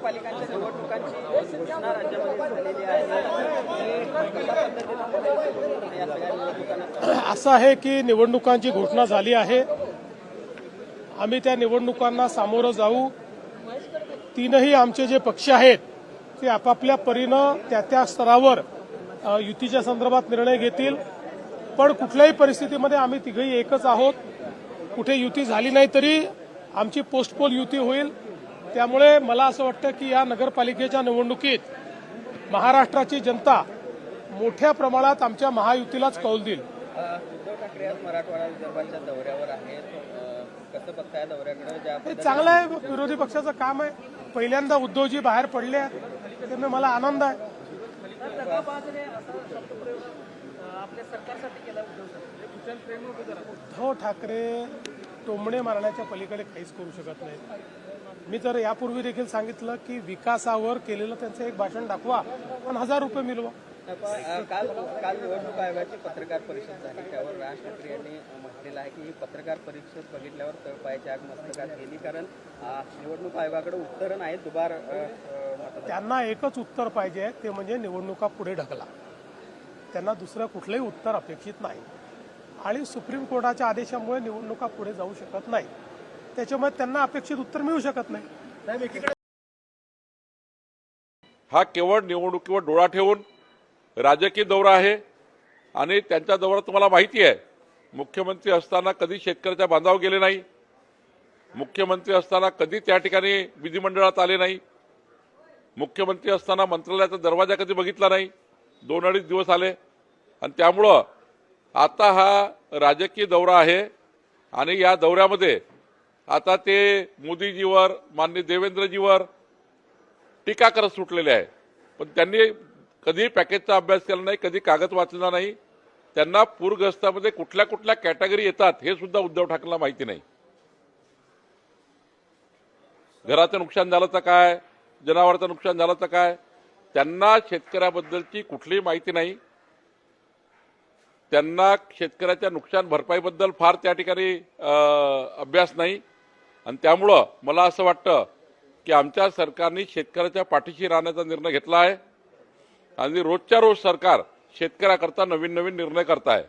नगरपालिकांच्या निवडणुकांची घोषणा राज्यामध्ये झालेली आहे। असं आहे की निवडणुकांची घोषणा झाली आहे। आम्ही त्या निवडणुकांना सामोरं जाऊ। तीनही आमचे जे पक्ष आहेत ते आपापल्या परीनं त्या स्तरावर युतीच्या संदर्भात निर्णय घेतील। पण कुठल्याही परिस्थितीमध्ये आम्ही तिघही एकच आहोत। कुठे युती झाली नाही तरी आमची पोस्टपोल युती होईल। त्यामुळे मला असं वाटतं की या नगरपालिकेच्या निवडणुकीत महाराष्ट्राची जनता मोठ्या प्रमाणात आमच्या महायुतीलाच कौल देईल। उद्धव ठाकरे आज मराठवाडा विदर्भाच्या दौऱ्यावर आहेत। कसं बघताय दौऱ्याकडे? हे चांगलं आहे, विरोधी पक्षाचं काम आहे। पहिल्यांदा उद्धवजी बाहेर पडले आहेत, त्यामुळे मला आनंद आहे। उद्धव ठाकरे टोमणे मारण्याच्या पलीकडे काहीच करू शकत नाही। मी तर यापूर्वी देखील सांगितलं की विकासावर केलेलं त्यांचं एक भाषण दाखवा आणि 1000 रुपये मिळवा। काल निवडणूक आयोगाची पत्रकार परिषद झाली, त्यावर राज ठाकरे यांनी म्हटलेलं आहे की ही पत्रकार परिषद बघितल्यावर तळपायाची आग मस्तकात गेली, कारण निवडणूक आयोगाकडे उत्तरं नाहीत। दुबार त्यांना एकच उत्तर पाहिजे, ते म्हणजे निवडणुका पुढे ढकला। त्यांना दुसरं कुठलंही उत्तर अपेक्षित नाही आणि सुप्रीम कोर्टाच्या आदेशामुळे निवडणुका पुढे जाऊ शकत नाही। त्याच्यामुळे त्यांना अपेक्षित उत्तर मिळू शकत नाही। हा केवळ निवडणुकीवर डोळा ठेवून राजकीय दौरा आहे आणि त्यांच्या दौरा तुम्हाला माहिती आहे। मुख्यमंत्री असताना कधी शेतकऱ्याच्या बांधावर गेले नाही, मुख्यमंत्री असताना कधी त्या ठिकाणी विधिमंडळात आले नाही, मुख्यमंत्री असताना मंत्रालयाचा दरवाजा कधी बघितला नाही, 2-2.5 दिवस आले। आणि त्यामुळं आता हा राजकीय दौरा आहे आणि या दौऱ्यामध्ये आता ते मोदीजीवर, माननीय देवेंद्रजीवर टीका करत सुटलेले आहे। पण त्यांनी कधी पॅकेजचा अभ्यास केला नाही, कधी कागद वाचला नाही। त्यांना पूरग्रस्तामध्ये कुठल्या कुठल्या कॅटेगरी येतात हे सुद्धा उद्धव ठाकरेंना माहिती नाही। घराचं नुकसान झालं तर काय, जनावरांचं नुकसान झालं तर काय, त्यांना शेतकऱ्याबद्दलची कुठलीही माहिती नाही। त्यांना शेतकऱ्याच्या नुकसान भरपाईबद्दल फार त्या ठिकाणी अभ्यास नाही। आणि त्यामुळं मला असं वाटतं की आमच्या सरकारने शेतकऱ्याच्या पाठीशी राहण्याचा निर्णय घेतला आहे आणि रोजच्या रोज सरकार शेतकऱ्याकरता नवीन नवीन निर्णय करत आहे।